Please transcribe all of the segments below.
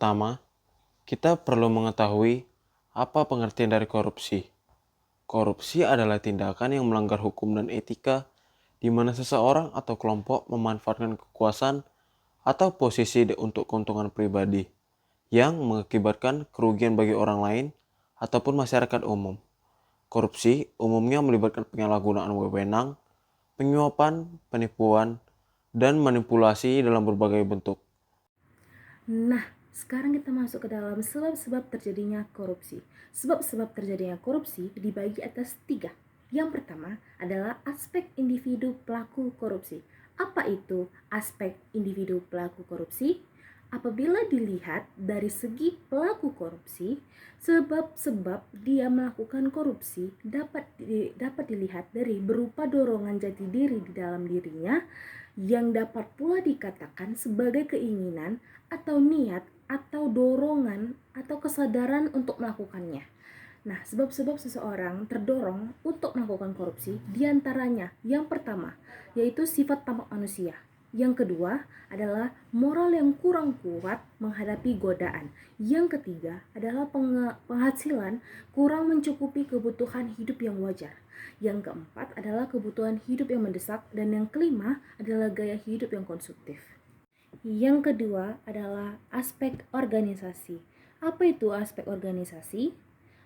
pertama, kita perlu mengetahui apa pengertian dari korupsi. Korupsi adalah tindakan yang melanggar hukum dan etika di mana seseorang atau kelompok memanfaatkan kekuasaan atau posisi untuk keuntungan pribadi yang mengakibatkan kerugian bagi orang lain ataupun masyarakat umum. Korupsi umumnya melibatkan penyalahgunaan wewenang, penyuapan, penipuan, dan manipulasi dalam berbagai bentuk. Nah, sekarang kita masuk ke dalam sebab-sebab terjadinya korupsi. Sebab-sebab terjadinya korupsi dibagi atas 3. Yang pertama adalah aspek individu pelaku korupsi. Apa itu aspek individu pelaku korupsi? Apabila dilihat dari segi pelaku korupsi, sebab-sebab dia melakukan korupsi dapat dilihat dari berupa dorongan jati diri di dalam dirinya yang dapat pula dikatakan sebagai keinginan atau niat atau dorongan atau kesadaran untuk melakukannya. Nah, sebab-sebab seseorang terdorong untuk melakukan korupsi diantaranya yang pertama yaitu sifat tamak manusia. Yang kedua adalah moral yang kurang kuat menghadapi godaan. Yang ketiga adalah penghasilan kurang mencukupi kebutuhan hidup yang wajar. Yang keempat adalah kebutuhan hidup yang mendesak. Dan yang kelima adalah gaya hidup yang konsumtif. Yang kedua adalah aspek organisasi. Apa itu aspek organisasi?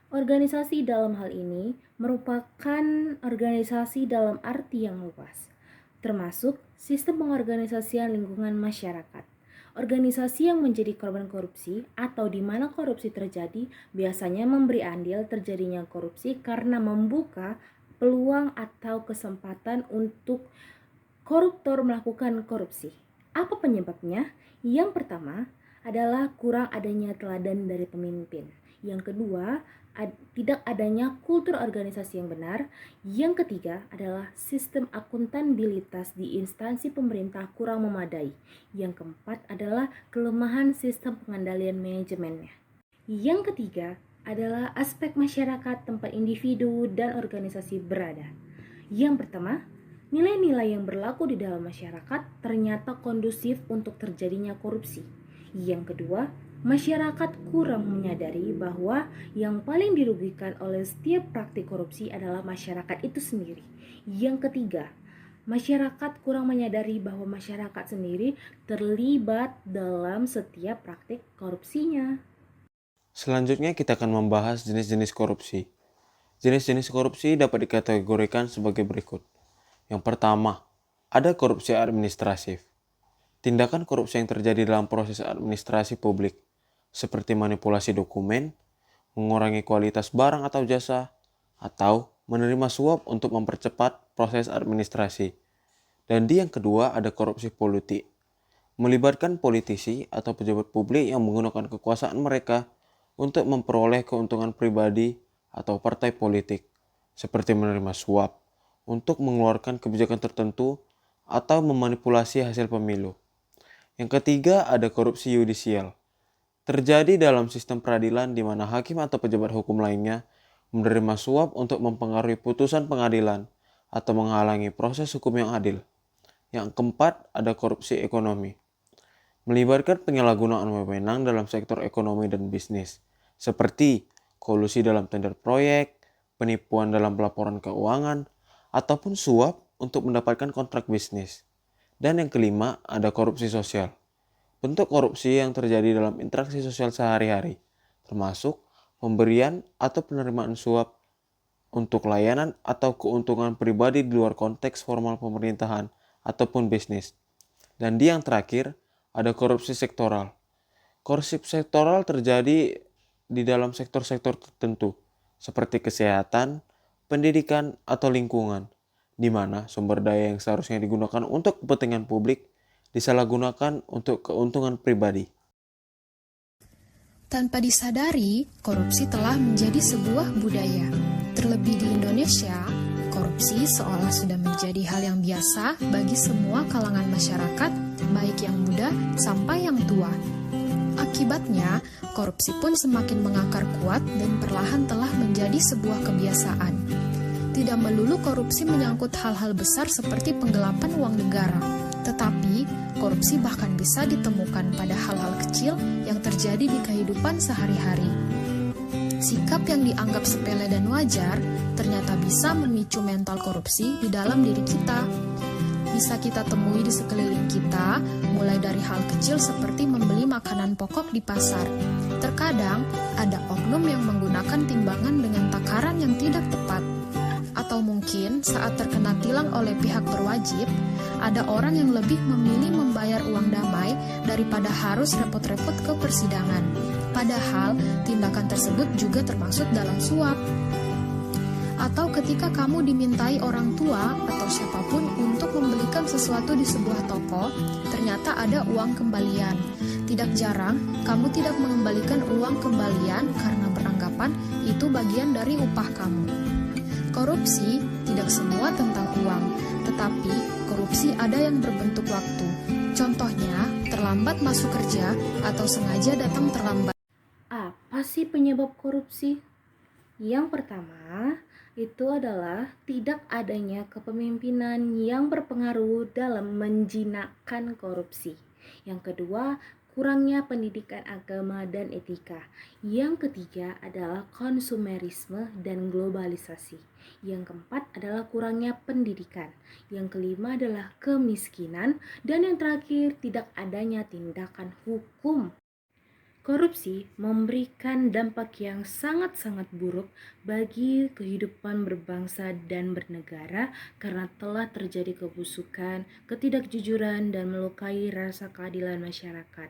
Organisasi dalam hal ini merupakan organisasi dalam arti yang luas, termasuk sistem pengorganisasian lingkungan masyarakat. Organisasi yang menjadi korban korupsi atau di mana korupsi terjadi biasanya memberi andil terjadinya korupsi karena membuka peluang atau kesempatan untuk koruptor melakukan korupsi. Apa penyebabnya? Yang pertama adalah kurang adanya teladan dari pemimpin. Yang kedua, tidak adanya kultur organisasi yang benar. Yang ketiga adalah sistem akuntabilitas di instansi pemerintah kurang memadai. Yang keempat adalah kelemahan sistem pengendalian manajemennya. Yang ketiga adalah aspek masyarakat tempat individu dan organisasi berada. Yang pertama, nilai-nilai yang berlaku di dalam masyarakat ternyata kondusif untuk terjadinya korupsi. Yang kedua, masyarakat kurang menyadari bahwa yang paling dirugikan oleh setiap praktik korupsi adalah masyarakat itu sendiri. Yang ketiga, masyarakat kurang menyadari bahwa masyarakat sendiri terlibat dalam setiap praktik korupsinya. Selanjutnya kita akan membahas jenis-jenis korupsi. Jenis-jenis korupsi dapat dikategorikan sebagai berikut. Yang pertama, ada korupsi administratif. Tindakan korupsi yang terjadi dalam proses administrasi publik, seperti manipulasi dokumen, mengurangi kualitas barang atau jasa, atau menerima suap untuk mempercepat proses administrasi. Dan yang kedua ada korupsi politik, melibatkan politisi atau pejabat publik yang menggunakan kekuasaan mereka untuk memperoleh keuntungan pribadi atau partai politik, seperti menerima suap untuk mengeluarkan kebijakan tertentu atau memanipulasi hasil pemilu. Yang ketiga ada korupsi yudisial. Terjadi dalam sistem peradilan di mana hakim atau pejabat hukum lainnya menerima suap untuk mempengaruhi putusan pengadilan atau menghalangi proses hukum yang adil. Yang keempat ada korupsi ekonomi. Melibatkan penyalahgunaan wewenang dalam sektor ekonomi dan bisnis, seperti kolusi dalam tender proyek, penipuan dalam pelaporan keuangan, ataupun suap untuk mendapatkan kontrak bisnis. Dan yang kelima ada korupsi sosial. Bentuk korupsi yang terjadi dalam interaksi sosial sehari-hari, termasuk pemberian atau penerimaan suap untuk layanan atau keuntungan pribadi di luar konteks formal pemerintahan ataupun bisnis. Dan yang terakhir ada korupsi sektoral. Korupsi sektoral terjadi di dalam sektor-sektor tertentu, seperti kesehatan, pendidikan, atau lingkungan, di mana sumber daya yang seharusnya digunakan untuk kepentingan publik disalahgunakan untuk keuntungan pribadi. Tanpa disadari, korupsi telah menjadi sebuah budaya. Terlebih di Indonesia, korupsi seolah sudah menjadi hal yang biasa bagi semua kalangan masyarakat, baik yang muda sampai yang tua. Akibatnya, korupsi pun semakin mengakar kuat dan perlahan telah menjadi sebuah kebiasaan. Tidak melulu korupsi menyangkut hal-hal besar seperti penggelapan uang negara, tetapi korupsi bahkan bisa ditemukan pada hal-hal kecil yang terjadi di kehidupan sehari-hari. Sikap yang dianggap sepele dan wajar ternyata bisa memicu mental korupsi di dalam diri kita. Bisa kita temui di sekeliling kita, mulai dari hal kecil seperti membeli makanan pokok di pasar. Terkadang, ada oknum yang menggunakan timbangan dengan takaran yang tidak tepat. Atau mungkin saat terkena tilang oleh pihak berwajib, ada orang yang lebih memilih membayar uang damai daripada harus repot-repot ke persidangan. Padahal, tindakan tersebut juga termasuk dalam suap. Atau ketika kamu dimintai orang tua atau siapapun untuk membelikan sesuatu di sebuah toko, ternyata ada uang kembalian. Tidak jarang, kamu tidak mengembalikan uang kembalian karena beranggapan itu bagian dari upah kamu. Korupsi tidak semua tentang uang, tetapi korupsi ada yang berbentuk waktu. Contohnya, terlambat masuk kerja atau sengaja datang terlambat. Apa sih penyebab korupsi? Yang pertama, itu adalah tidak adanya kepemimpinan yang berpengaruh dalam menjinakkan korupsi. Yang kedua, kurangnya pendidikan agama dan etika. Yang ketiga adalah konsumerisme dan globalisasi. Yang keempat adalah kurangnya pendidikan. Yang kelima adalah kemiskinan. Dan yang terakhir, tidak adanya tindakan hukum. Korupsi memberikan dampak yang sangat-sangat buruk bagi kehidupan berbangsa dan bernegara karena telah terjadi kebusukan, ketidakjujuran, dan melukai rasa keadilan masyarakat.